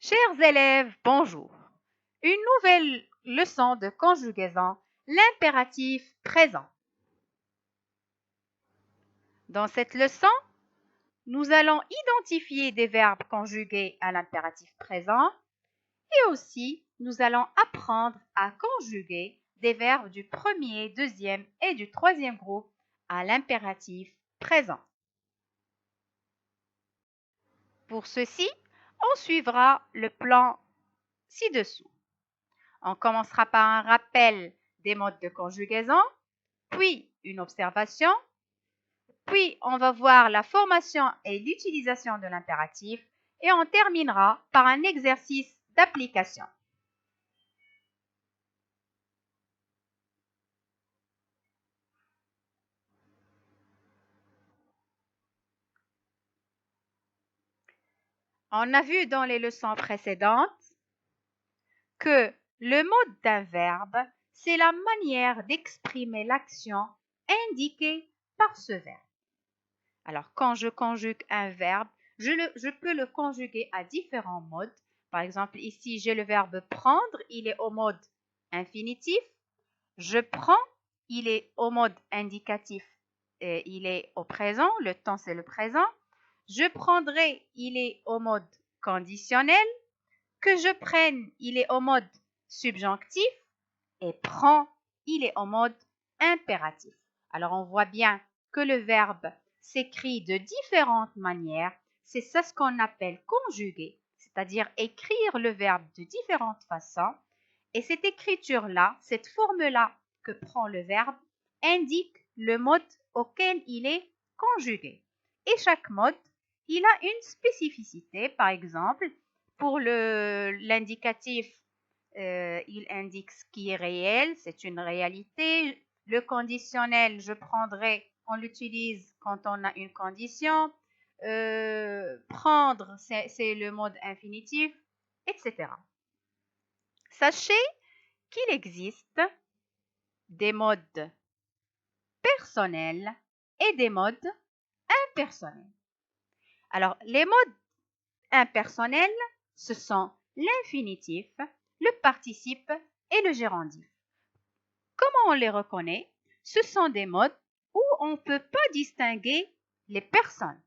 Chers élèves, bonjour. Une nouvelle leçon de conjugaison, l'impératif présent. Dans cette leçon, nous allons identifier des verbes conjugués à l'impératif présent et aussi nous allons apprendre à conjuguer des verbes du premier, deuxième et du troisième groupe à l'impératif présent. Pour ceci, on suivra le plan ci-dessous. On commencera par un rappel des modes de conjugaison, puis une observation, puis on va voir la formation et l'utilisation de l'impératif et on terminera par un exercice d'application. On a vu dans les leçons précédentes que le mode d'un verbe, c'est la manière d'exprimer l'action indiquée par ce verbe. Alors, quand je conjugue un verbe, je peux le conjuguer à différents modes. Par exemple, ici, j'ai le verbe prendre, il est au mode infinitif. Je prends, il est au mode indicatif, et il est au présent, le temps c'est le présent. Je prendrai, il est au mode conditionnel. Que je prenne, il est au mode subjonctif. Et prend, il est en mode impératif. Alors, on voit bien que le verbe s'écrit de différentes manières. C'est ça ce qu'on appelle conjuguer, c'est-à-dire écrire le verbe de différentes façons. Et cette écriture-là, cette forme-là que prend le verbe, indique le mode auquel il est conjugué. Et chaque mode, il a une spécificité. Par exemple, pour l'indicatif, il indique ce qui est réel, c'est une réalité. Le conditionnel, je prendrai, on l'utilise quand on a une condition. Prendre, c'est le mode infinitif, etc. Sachez qu'il existe des modes personnels et des modes impersonnels. Alors, les modes impersonnels, ce sont l'infinitif, le participe et le gérondif. Comment on les reconnaît? Ce sont des modes où on ne peut pas distinguer les personnes.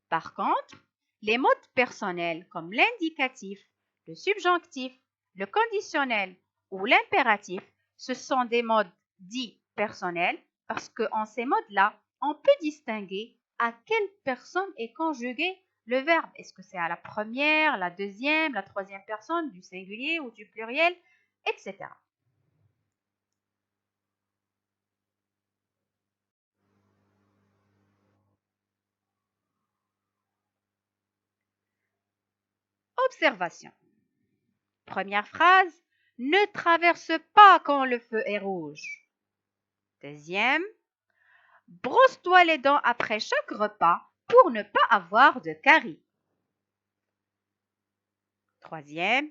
Par contre, les modes personnels comme l'indicatif, le subjonctif, le conditionnel ou l'impératif, ce sont des modes dits personnels parce qu'en ces modes-là, on peut distinguer à quelle personne est conjugué le verbe. Est-ce que c'est à la première, la deuxième, la troisième personne, du singulier ou du pluriel, etc. Observation. Première phrase, ne traverse pas quand le feu est rouge. Deuxième, brosse-toi les dents après chaque repas pour ne pas avoir de caries. Troisième,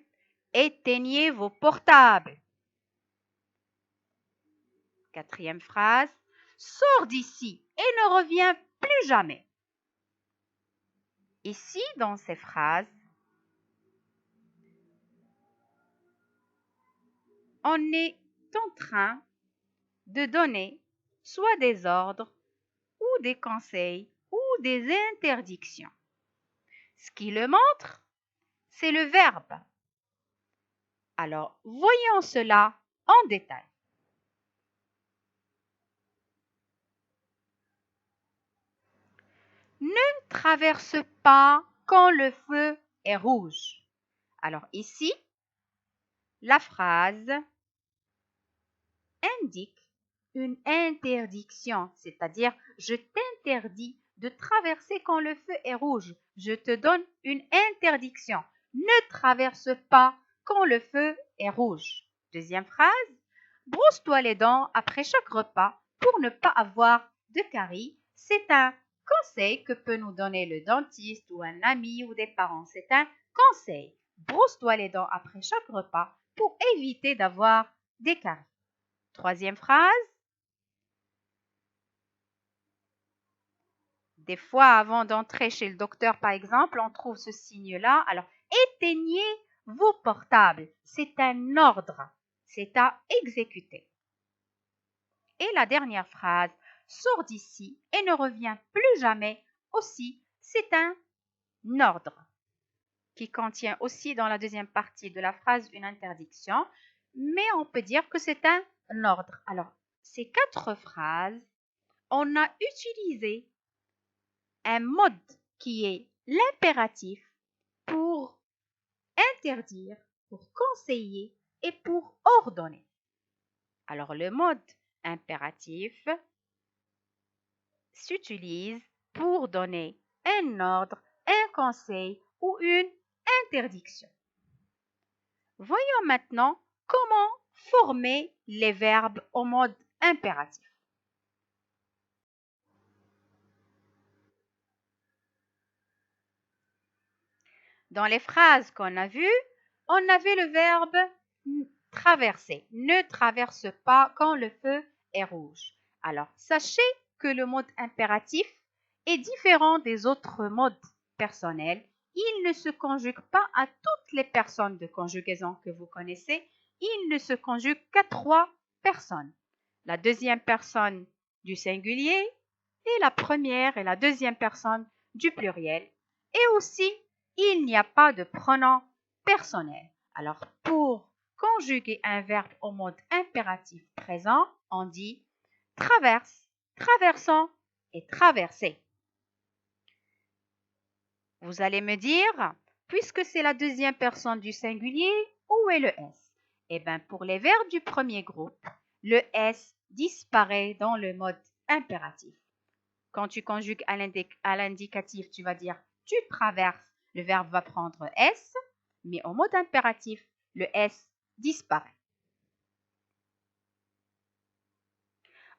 éteignez vos portables. Quatrième phrase, sors d'ici et ne reviens plus jamais. Ici, dans ces phrases, on est en train de donner soit des ordres ou des conseils ou des interdictions. Ce qui le montre, c'est le verbe. Alors, voyons cela en détail. Ne traverse pas quand le feu est rouge. Alors ici, la phrase indique une interdiction, c'est-à-dire je t'interdis de traverser quand le feu est rouge. Je te donne une interdiction. Ne traverse pas quand le feu est rouge. Deuxième phrase, brosse-toi les dents après chaque repas pour ne pas avoir de caries. C'est un conseil que peut nous donner le dentiste ou un ami ou des parents. C'est un conseil. Brosse-toi les dents après chaque repas pour éviter d'avoir des caries. Troisième phrase. Des fois, avant d'entrer chez le docteur, par exemple, on trouve ce signe-là. Alors, éteignez vos portables. C'est un ordre. C'est à exécuter. Et la dernière phrase, sors d'ici et ne reviens plus jamais. Aussi, c'est un ordre qui contient aussi dans la deuxième partie de la phrase une interdiction, mais on peut dire que c'est un ordre. Alors, ces 4 phrases, on a utilisé un mode qui est l'impératif pour interdire, pour conseiller et pour ordonner. Alors, le mode impératif s'utilise pour donner un ordre, un conseil ou une interdiction. Voyons maintenant comment former les verbes au mode impératif. Dans les phrases qu'on a vues, on avait le verbe traverser. Ne traverse pas quand le feu est rouge. Alors, sachez que le mode impératif est différent des autres modes personnels. Il ne se conjugue pas à toutes les personnes de conjugaison que vous connaissez. Il ne se conjugue qu'à 3 personnes. La deuxième personne du singulier et la première et la deuxième personne du pluriel. Et aussi, il n'y a pas de pronom personnel. Alors, pour conjuguer un verbe au mode impératif présent, on dit traverse, traversons et traverser. Vous allez me dire, puisque c'est la deuxième personne du singulier, où est le S? Eh bien, pour les verbes du premier groupe, le S disparaît dans le mode impératif. Quand tu conjugues à l'indicatif, tu vas dire tu traverses, le verbe va prendre S, mais au mode impératif, le S disparaît.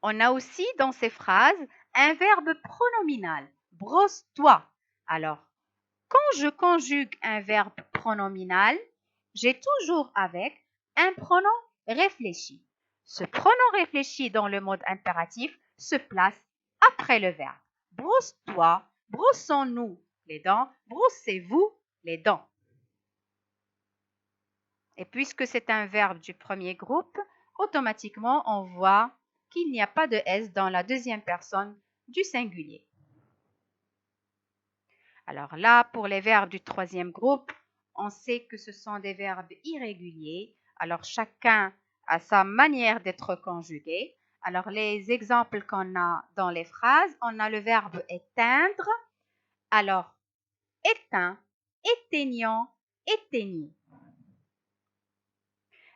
On a aussi dans ces phrases un verbe pronominal, brosse-toi. Alors, quand je conjugue un verbe pronominal, j'ai toujours avec un pronom réfléchi. Ce pronom réfléchi dans le mode impératif se place après le verbe. Brosse-toi, brossons-nous les dents, brossez-vous les dents. Et puisque c'est un verbe du premier groupe, automatiquement on voit qu'il n'y a pas de S dans la deuxième personne du singulier. Alors là, pour les verbes du troisième groupe, on sait que ce sont des verbes irréguliers. Alors chacun a sa manière d'être conjugué. Alors les exemples qu'on a dans les phrases, on a le verbe éteindre. Alors éteint, éteignant, éteignez.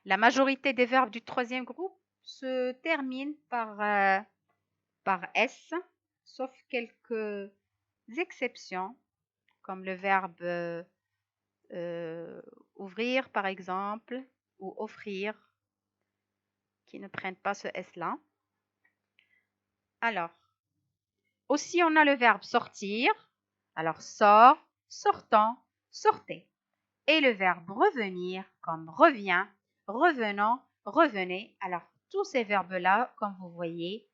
La majorité des verbes du troisième groupe se terminent par S, sauf quelques exceptions, comme le verbe ouvrir par exemple, ou offrir, qui ne prennent pas ce S-là. Alors, aussi on a le verbe sortir. Alors, sort, sortant, sortez. Et le verbe revenir, comme revient, revenant, revenez. Alors, tous ces verbes-là, comme vous voyez,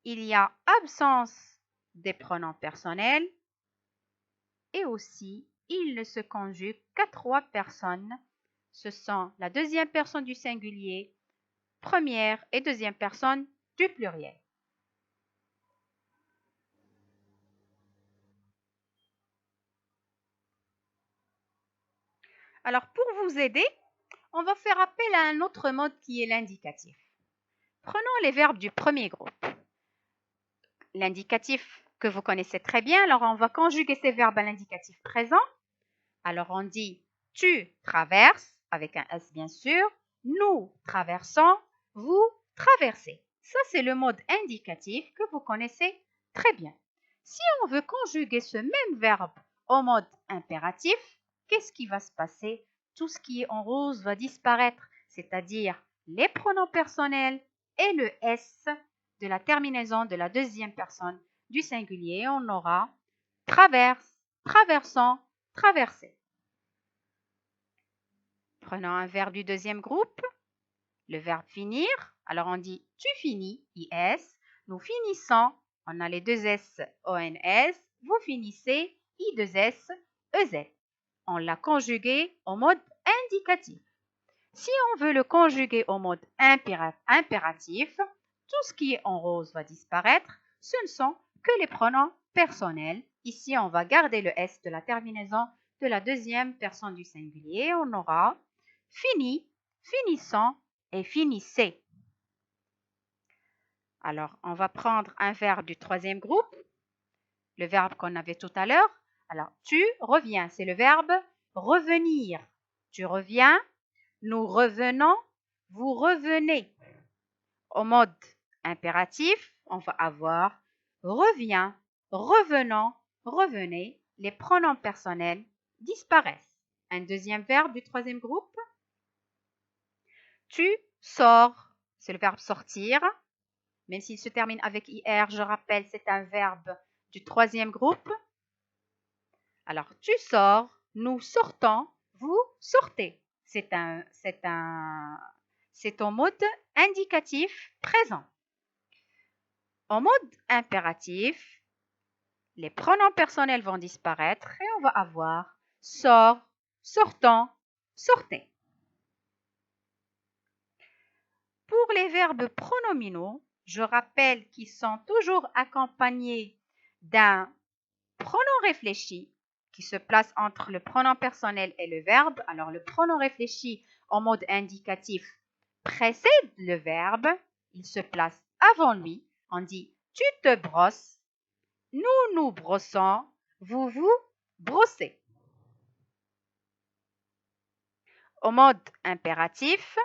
il y a absence des pronoms personnels et aussi, il ne se conjugue qu'à 3 personnes. Ce sont la deuxième personne du singulier, première et deuxième personne du pluriel. Alors, pour vous aider, on va faire appel à un autre mode qui est l'indicatif. Prenons les verbes du premier groupe. L'indicatif que vous connaissez très bien, alors on va conjuguer ces verbes à l'indicatif présent. Alors on dit tu traverses, avec un S bien sûr, nous traversons, vous traversez. Ça c'est le mode indicatif que vous connaissez très bien. Si on veut conjuguer ce même verbe au mode impératif, qu'est-ce qui va se passer? Tout ce qui est en rose va disparaître, c'est-à-dire les pronoms personnels et le S de la terminaison de la deuxième personne du singulier. On aura traverse, traversant, traverser. Prenons un verbe du deuxième groupe, le verbe finir. Alors on dit tu finis, IS. Nous finissons, on a les deux S, ONS. Vous finissez, I2S, EZ. On l'a conjugué au mode indicatif. Si on veut le conjuguer au mode impératif, tout ce qui est en rose va disparaître. Ce ne sont que les pronoms personnels. Ici, on va garder le S de la terminaison de la deuxième personne du singulier. On aura fini, finissant et finissez. Alors, on va prendre un verbe du troisième groupe, le verbe qu'on avait tout à l'heure. Alors, tu reviens, c'est le verbe revenir. Tu reviens, nous revenons, vous revenez. Au mode impératif, on va avoir revient, revenant, revenez. Les pronoms personnels disparaissent. Un deuxième verbe du troisième groupe. Tu sors, c'est le verbe sortir. Même s'il se termine avec IR, je rappelle, c'est un verbe du troisième groupe. Alors, tu sors, nous sortons, vous sortez. C'est en mode indicatif présent. En mode impératif, les pronoms personnels vont disparaître et on va avoir sort, sortant, sortez. Pour les verbes pronominaux, je rappelle qu'ils sont toujours accompagnés d'un pronom réfléchi qui se place entre le pronom personnel et le verbe. Alors, le pronom réfléchi en mode indicatif précède le verbe. Il se place avant lui. On dit « tu te brosses »,« nous nous brossons »,« vous vous brossez ». Au mode impératif,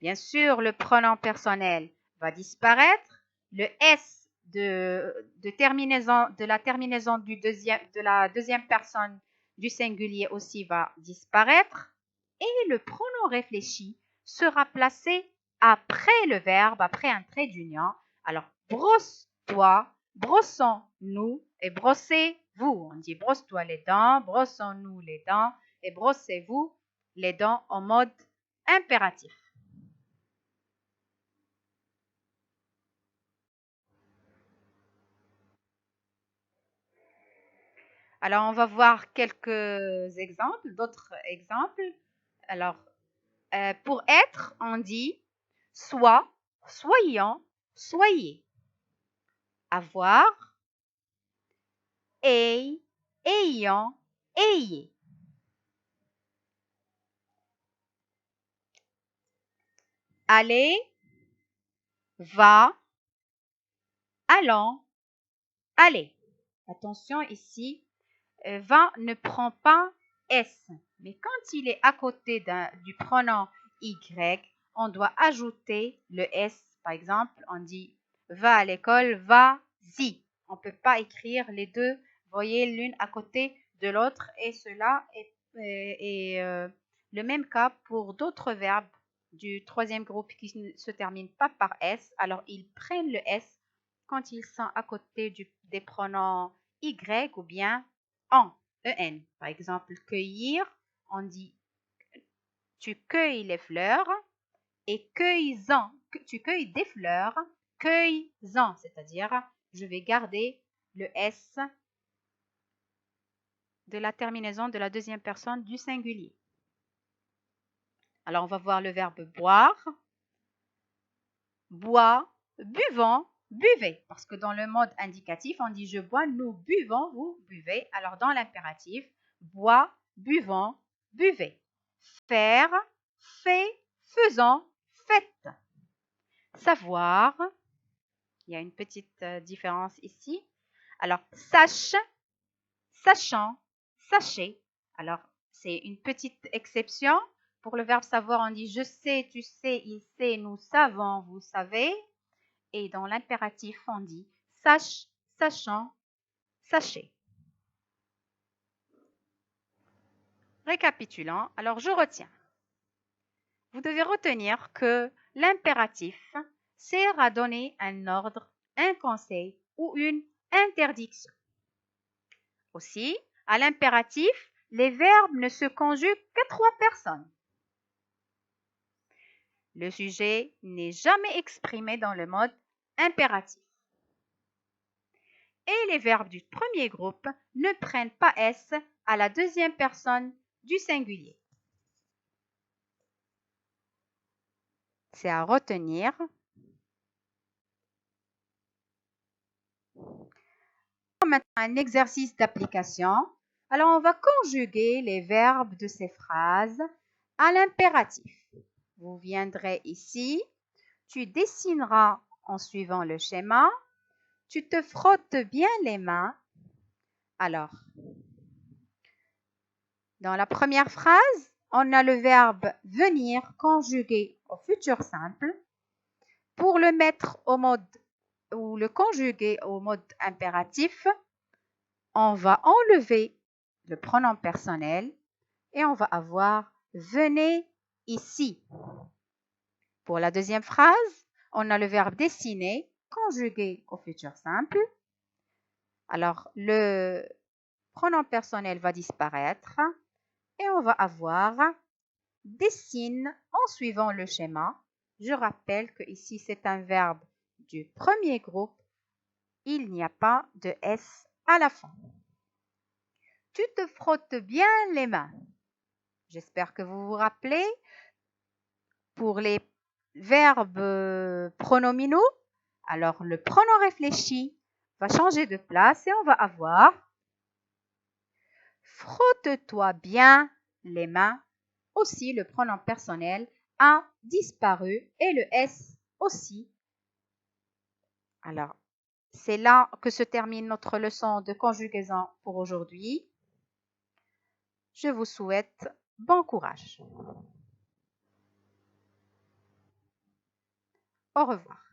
bien sûr, le pronom personnel va disparaître. Le S de la terminaison de la deuxième personne du singulier aussi va disparaître. Et le pronom réfléchi sera placé après le verbe, après un trait d'union. Alors, brosse-toi, brossons-nous et brossez-vous. On dit brosse-toi les dents, brossons-nous les dents et brossez-vous les dents en mode impératif. Alors, on va voir quelques exemples, d'autres exemples. Alors, pour être, on dit soit, soyons, soyez. Avoir, ayant, ayez. Aller, va, allons, allez. Attention ici, va ne prend pas S, mais quand il est à côté du pronom Y, on doit ajouter le S. Par exemple, on dit va à l'école, vas-y. On ne peut pas écrire les deux, voyez, l'une à côté de l'autre. Et cela est le même cas pour d'autres verbes du troisième groupe qui ne se terminent pas par S. Alors, ils prennent le S quand ils sont à côté des pronoms Y ou bien en, en. Par exemple, cueillir, on dit tu cueilles les fleurs et cueilles-en. Tu cueilles des fleurs, cueilles-en, c'est-à-dire je vais garder le S de la terminaison de la deuxième personne du singulier. Alors, on va voir le verbe boire. Bois, buvons, buvez. Parce que dans le mode indicatif, on dit je bois, nous buvons, vous buvez. Alors, dans l'impératif, bois, buvons, buvez. Faire, fait, faisons, faites. Savoir, il y a une petite différence ici. Alors, sache, sachant, sachez. Alors, c'est une petite exception. Pour le verbe savoir, on dit je sais, tu sais, il sait, nous savons, vous savez. Et dans l'impératif, on dit sache, sachant, sachez. Récapitulant, alors je retiens. Vous devez retenir que l'impératif sert à donner un ordre, un conseil ou une interdiction. Aussi, à l'impératif, les verbes ne se conjuguent qu'à 3 personnes. Le sujet n'est jamais exprimé dans le mode impératif. Et les verbes du premier groupe ne prennent pas S à la deuxième personne du singulier. C'est à retenir. Maintenant, un exercice d'application. Alors, on va conjuguer les verbes de ces phrases à l'impératif. Vous viendrez ici, tu dessineras en suivant le schéma, tu te frottes bien les mains. Alors, dans la première phrase, on a le verbe venir conjugué au futur simple. Pour le mettre au mode ou le conjuguer au mode impératif, on va enlever le pronom personnel et on va avoir venez ici. Pour la deuxième phrase, on a le verbe dessiner conjugué au futur simple. Alors, le pronom personnel va disparaître et on va avoir dessine en suivant le schéma. Je rappelle que ici c'est un verbe du premier groupe. Il n'y a pas de S à la fin. Tu te frottes bien les mains. J'espère que vous vous rappelez. Pour les verbes pronominaux, alors le pronom réfléchi va changer de place et on va avoir frotte-toi bien les mains. Aussi, le pronom personnel a disparu et le S aussi. Alors, c'est là que se termine notre leçon de conjugaison pour aujourd'hui. Je vous souhaite bon courage. Au revoir.